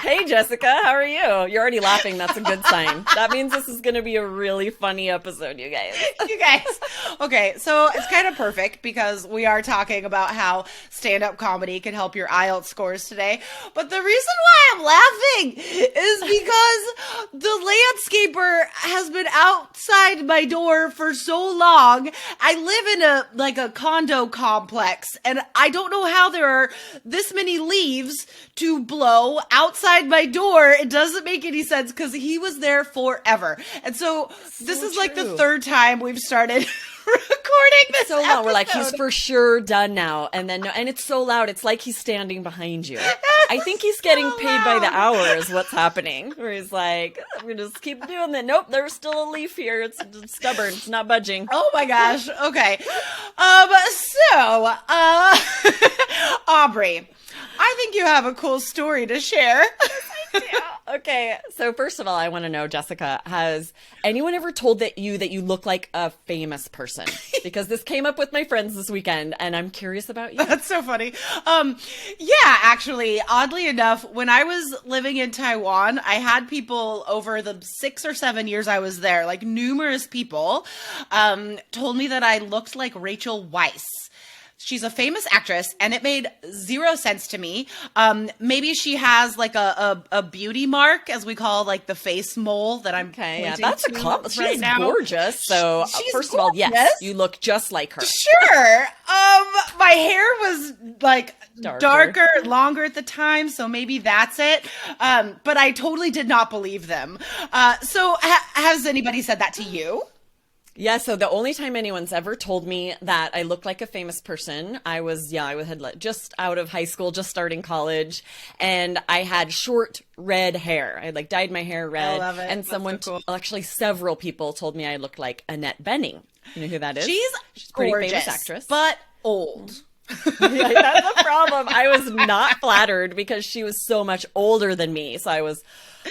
Hey, Jessica, how are you? You're already laughing. That's a good sign. That means this is going to be a really funny episode, you guys. You guys. Okay, so it's kind of perfect because we are talking about how stand-up comedy can help your IELTS scores today. But the reason why I'm laughing is because the landscaper has been outside my door for so long. I live in a condo complex, and I don't know how there are this many leaves to blow outside my door. It doesn't make any sense because he was there forever. And so this is like the third time we've started recording this so long. We're like, he's for sure done now. And then, no, and it's so loud. It's like he's standing behind you. I think he's getting paid by the hour is what's happening. Where he's like, I'm going to just keep doing that. Nope, there's still a leaf here. It's stubborn. It's not budging. Oh my gosh. Okay. Aubrey, I think you have a cool story to share. Okay, so first of all, I want to know, Jessica, has anyone ever told you look like a famous person? Because this came up with my friends this weekend, and I'm curious about you. That's so funny. Yeah, actually, oddly enough, when I was living in Taiwan, I had people over the 6 or 7 years I was there, like numerous people, told me that I looked like Rachel Weisz. She's a famous actress, and it made zero sense to me. Maybe she has like a beauty mark, as we call like the face mole that I'm pointing that's to a compliment. right She's now. Gorgeous. So She's first gorgeous. of all, yes, you look just like her. Sure. My hair was like darker, longer at the time, so maybe that's it. But I totally did not believe them. So has anybody said that to you? Yeah, so the only time anyone's ever told me that I looked like a famous person, I had just out of high school, just starting college, and I had short red hair. I like dyed my hair red. I love it. And That's someone, so cool. actually several people told me I looked like Annette Bening. You know who that is? She's a pretty gorgeous, famous actress. but old. Yeah, that's the problem. I was not flattered because she was so much older than me. So I was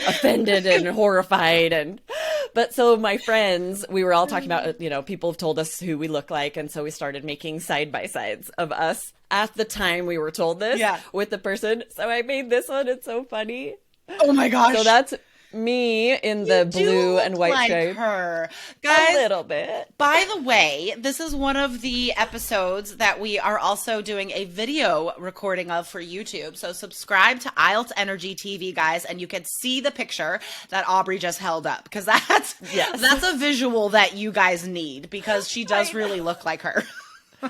offended and horrified. But so my friends, we were all talking about, people have told us who we look like. And so we started making side-by-sides of us at the time we were told this with the person. So I made this one. It's so funny. Oh my gosh. So that's me in the blue and white like stripe. Her. Guys, a little bit. By the way, this is one of the episodes that we are also doing a video recording of for YouTube. So subscribe to IELTS Energy TV, guys, and you can see the picture that Aubrey just held up, because that's a visual that you guys need, because she does really look like her.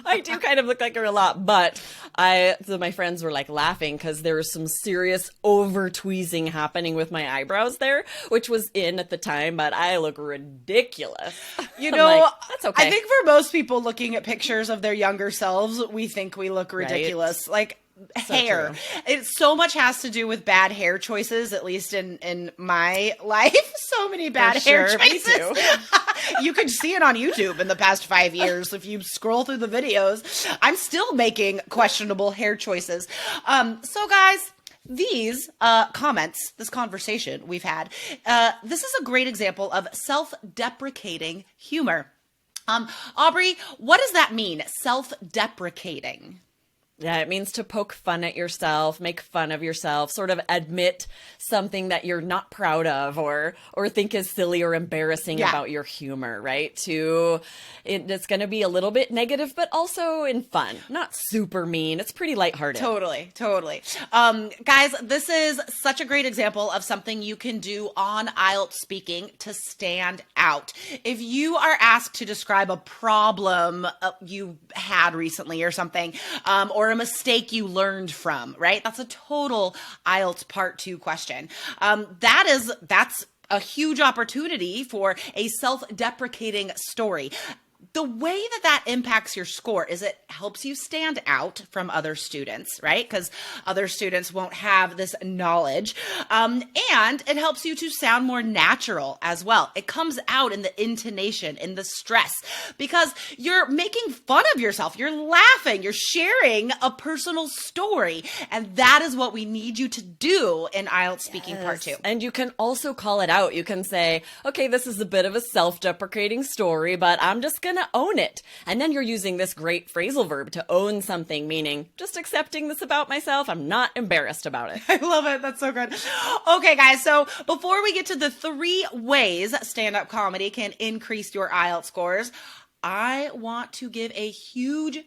I do kind of look like her a lot, but so my friends were like laughing because there was some serious over tweezing happening with my eyebrows there, which was in at the time, but I look ridiculous. That's okay. I think for most people looking at pictures of their younger selves, we think we look ridiculous. Right? Like, hair. It so much has to do with bad hair choices, at least in my life. So many bad hair choices. Me too. You could see it on YouTube in the past 5 years. If you scroll through the videos, I'm still making questionable hair choices. So guys, these comments, this conversation we've had, this is a great example of self-deprecating humor. Aubrey, what does that mean? Self-deprecating. Yeah, it means to poke fun at yourself, make fun of yourself, sort of admit something that you're not proud of or think is silly or embarrassing about your humor, right? It's going to be a little bit negative, but also in fun, not super mean. It's pretty lighthearted. Totally. Guys, this is such a great example of something you can do on IELTS speaking to stand out. If you are asked to describe a problem you had recently or something, or a mistake you learned from, right? That's a total IELTS Part 2 question. That's a huge opportunity for a self-deprecating story. The way that impacts your score is it helps you stand out from other students, right? Because other students won't have this knowledge. And it helps you to sound more natural as well. It comes out in the intonation, in the stress, because you're making fun of yourself. You're laughing. You're sharing a personal story. And that is what we need you to do in IELTS Speaking Part 2. And you can also call it out. You can say, okay, this is a bit of a self-deprecating story, but I'm just going going to own it. And then you're using this great phrasal verb to own something, meaning just accepting this about myself. I'm not embarrassed about it. I love it. That's so good. Okay, guys. So before we get to the 3 ways stand-up comedy can increase your IELTS scores, I want to give a huge,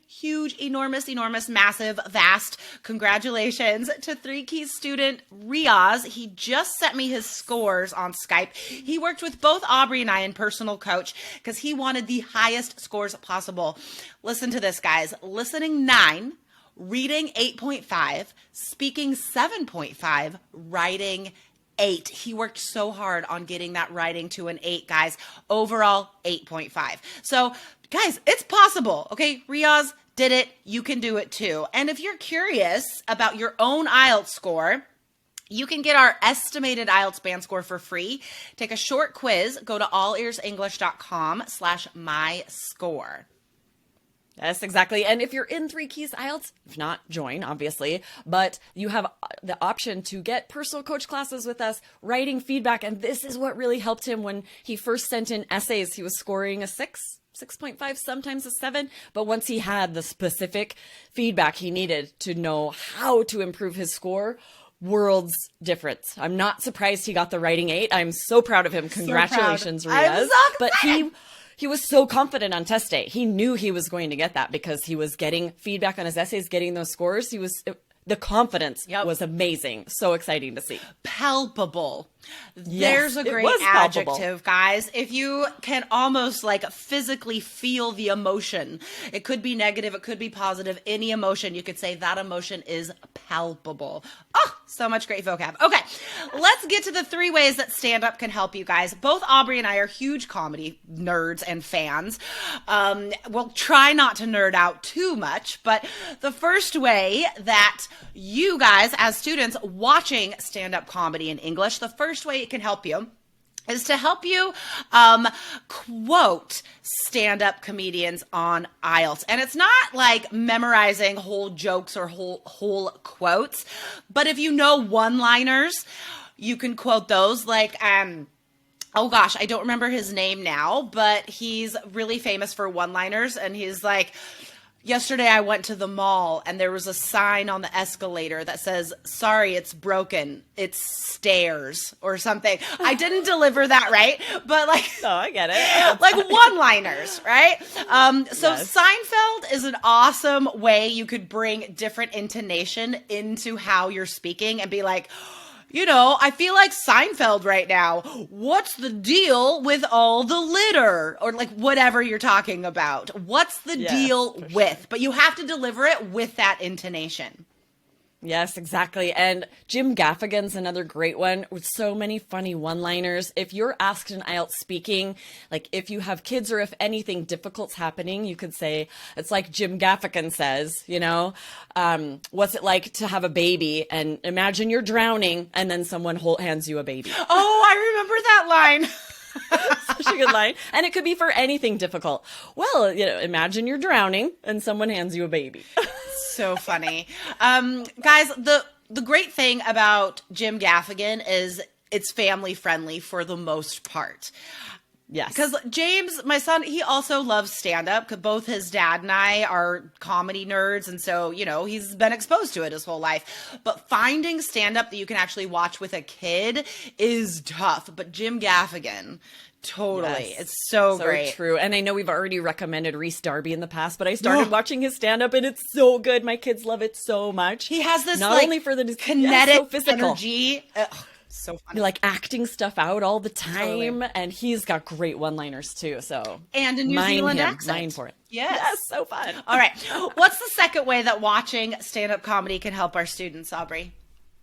enormous, massive, vast congratulations to 3 Keys student Riaz. He just sent me his scores on Skype. He worked with both Aubrey and I in personal coach because he wanted the highest scores possible. Listen to this, guys. Listening 9, reading 8.5, speaking 7.5, writing 8. He worked so hard on getting that writing to an 8, guys. Overall, 8.5. So, guys, it's possible. Okay, Riaz did it. You can do it too. And if you're curious about your own IELTS score, you can get our estimated IELTS band score for free. Take a short quiz. Go to allearsenglish.com/myscore. Yes, exactly. And if you're in 3 Keys IELTS, if not, join, obviously. But you have the option to get personal coach classes with us, writing feedback. And this is what really helped him when he first sent in essays. He was scoring a 6.5, sometimes a 7. But once he had the specific feedback he needed to know how to improve his score, world's difference. I'm not surprised he got the writing 8. I'm so proud of him. Congratulations, so Riaz. So but he was so confident on test day. He knew he was going to get that because he was getting feedback on his essays, getting those scores. The confidence was amazing. So exciting to see. Palpable. Yes, There's a great adjective, guys. If you can almost like physically feel the emotion, it could be negative, it could be positive, any emotion, you could say that emotion is palpable. Oh, so much great vocab. Okay, let's get to the 3 ways that stand-up can help you guys. Both Aubrey and I are huge comedy nerds and fans. We'll try not to nerd out too much, but the first way that you guys as students watching stand-up comedy in English, the first way it can help you is to help you quote stand-up comedians on IELTS. And it's not like memorizing whole jokes or whole quotes, but if you know one-liners, you can quote those like, oh gosh, I don't remember his name now, but he's really famous for one-liners, and he's like, yesterday I went to the mall and there was a sign on the escalator that says, sorry, it's broken. It's stairs or something. I didn't deliver that right, but like, oh, I get it. like one-liners, right? So Seinfeld is an awesome way you could bring different intonation into how you're speaking and be like, you know, I feel like Seinfeld right now. What's the deal with all the litter? Or like whatever you're talking about. What's the deal with? Sure. But you have to deliver it with that intonation. Yes, exactly. And Jim Gaffigan's another great one with so many funny one-liners. If you're asked in IELTS speaking, like if you have kids or if anything difficult's happening, you could say, it's like Jim Gaffigan says, you know, what's it like to have a baby? And imagine you're drowning and then someone hands you a baby. Oh, I remember that line. Such a good line. And it could be for anything difficult. Well, you know, imagine you're drowning and someone hands you a baby. So funny. Guys, the great thing about Jim Gaffigan is it's family friendly for the most part. Yes. Because James, my son, he also loves stand-up. Both his dad and I are comedy nerds. And so, you know, he's been exposed to it his whole life. But finding stand-up that you can actually watch with a kid is tough. But Jim Gaffigan, totally. Yes. It's so great. So true. And I know we've already recommended Reese Darby in the past, but I started watching his stand-up and it's so good. My kids love it so much. He has this not only for the kinetic so physical energy. So funny. Like acting stuff out all the time. Totally. And he's got great one-liners too. So and a New Zealand accent. Mine for it. Yes, so fun. All right. What's the second way that watching stand-up comedy can help our students, Aubrey?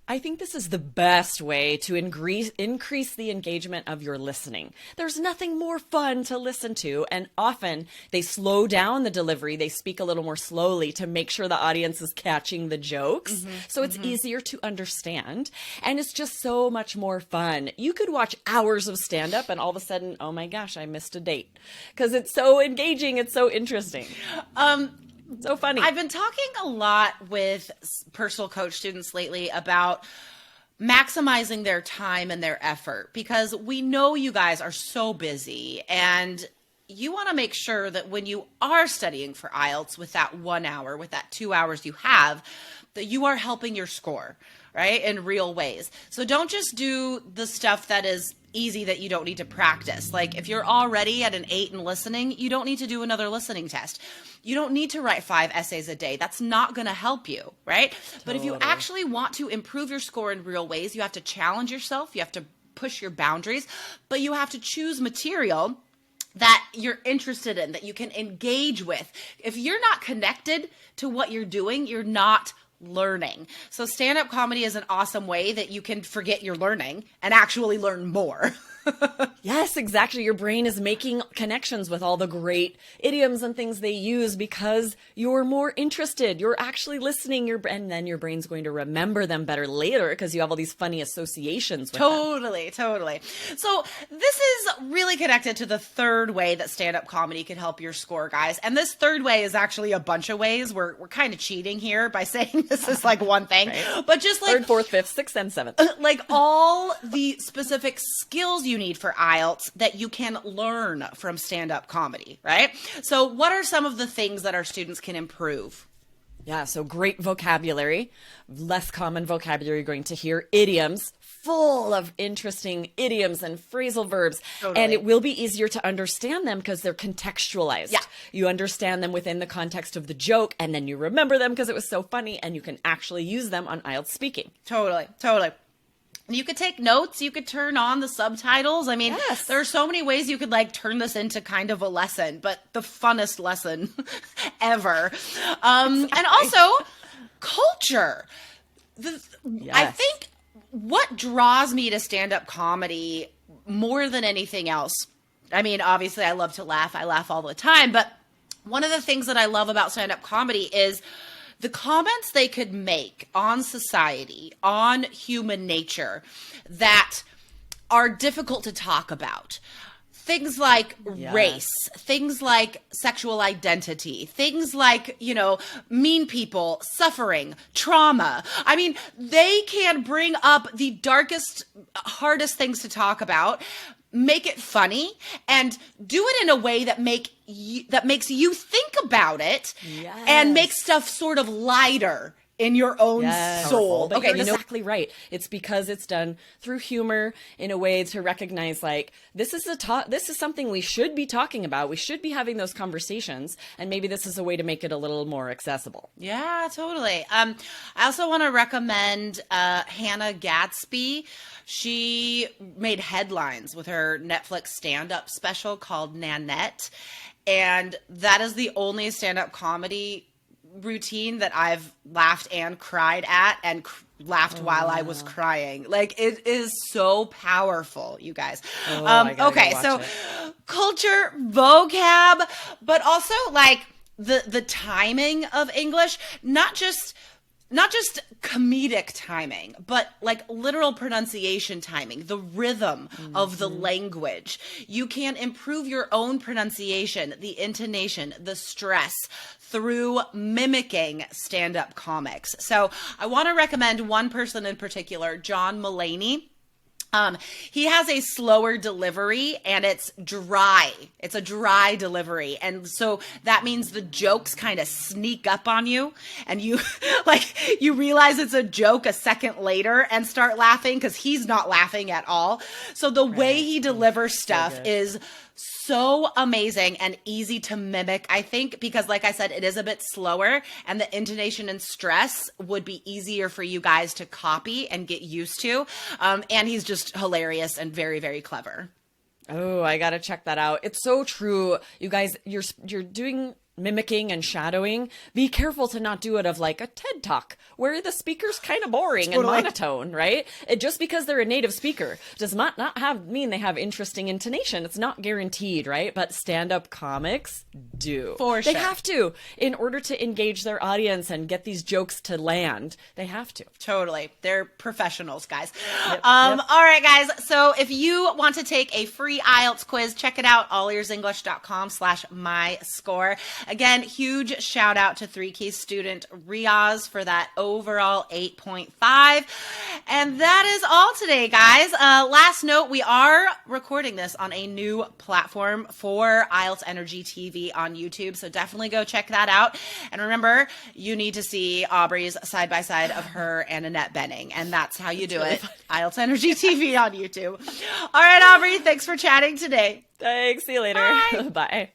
I think this is the best way to increase the engagement of your listening. There's nothing more fun to listen to, and often they slow down the delivery. They speak a little more slowly to make sure the audience is catching the jokes. So it's easier to understand, and it's just so much more fun. You could watch hours of stand-up and all of a sudden, oh my gosh, I missed a date. Because it's so engaging. It's so interesting. So funny. I've been talking a lot with personal coach students lately about maximizing their time and their effort because we know you guys are so busy and you want to make sure that when you are studying for IELTS with that 1 hour, with that 2 hours you have, that you are helping your score, right, in real ways. So don't just do the stuff that is easy that you don't need to practice. Like if you're already at an 8 in listening, you don't need to do another listening test. You don't need to write 5 essays a day. That's not going to help you, right? Totally. But if you actually want to improve your score in real ways, you have to challenge yourself. You have to push your boundaries, but you have to choose material that you're interested in, that you can engage with. If you're not connected to what you're doing, you're not learning. So stand-up comedy is an awesome way that you can forget you're learning and actually learn more. Yes, exactly. Your brain is making connections with all the great idioms and things they use because you're more interested. You're actually listening, and then your brain's going to remember them better later because you have all these funny associations with them. Totally. So this is really connected to the third way that stand-up comedy can help your score, guys. And this third way is actually a bunch of ways. We're kind of cheating here by saying this is like one thing, right? But just like third, fourth, fifth, sixth, and seventh. Like all the specific skills you need for IELTS that you can learn from stand-up comedy, right? So what are some of the things that our students can improve? Yeah, so great vocabulary, less common vocabulary you're going to hear, idioms, full of interesting idioms and phrasal verbs. Totally. And it will be easier to understand them because they're contextualized. Yeah. You understand them within the context of the joke, and then you remember them because it was so funny, and you can actually use them on IELTS speaking. Totally. You could take notes. You could turn on the subtitles. I mean, yes. There are so many ways you could like turn this into kind of a lesson, but the funnest lesson ever. Exactly. And also culture. Yes. I think what draws me to stand-up comedy more than anything else, I mean, obviously I love to laugh. I laugh all the time, but one of the things that I love about stand-up comedy is the comments they could make on society, on human nature that are difficult to talk about. Things like race, things like sexual identity, things like, mean people, suffering, trauma. I mean, they can bring up the darkest, hardest things to talk about, make it funny, and do it in a way that makes you think about it and make stuff sort of lighter in your own soul. But you're exactly right. It's because it's done through humor in a way to recognize like this is something we should be talking about. We should be having those conversations, and maybe this is a way to make it a little more accessible. Yeah, totally. I also want to recommend Hannah Gadsby. She made headlines with her Netflix stand-up special called Nanette, and that is the only stand-up comedy routine that I've laughed and cried at and laughed while I was crying. Like, it is so powerful, you guys. Okay, so culture, vocab, but also like the timing of English, not just comedic timing, but like literal pronunciation timing, the rhythm of the language. You can improve your own pronunciation, the intonation, the stress through mimicking stand-up comics. So I want to recommend one person in particular, John Mulaney. He has a slower delivery and it's dry. It's a dry delivery. And so that means the jokes kind of sneak up on you and you you realize it's a joke a second later and start laughing because he's not laughing at all. So the way he delivers stuff is so amazing and easy to mimic, I think, because like I said, it is a bit slower and the intonation and stress would be easier for you guys to copy and get used to. And he's just hilarious and very, very clever. Oh, I got to check that out. It's so true. You guys, you're doing mimicking and shadowing. Be careful to not do it of like a TED Talk where the speaker's kind of boring and monotone, right? Just because they're a native speaker does not mean they have interesting intonation. It's not guaranteed, right? But stand-up comics do. For sure. They have to. In order to engage their audience and get these jokes to land, they have to. Totally. They're professionals, guys. Yep. All right, guys. So if you want to take a free IELTS quiz, check it out, allearsenglish.com/myscore. Again, huge shout out to 3K student Riaz for that overall 8.5. And that is all today, guys. Last note, we are recording this on a new platform for IELTS Energy TV on YouTube, so definitely go check that out. And remember, you need to see Aubrey's side-by-side of her and Annette Benning, and that's how you do it. IELTS Energy TV on YouTube. All right, Aubrey, thanks for chatting today. Thanks. See you later. Bye. Bye.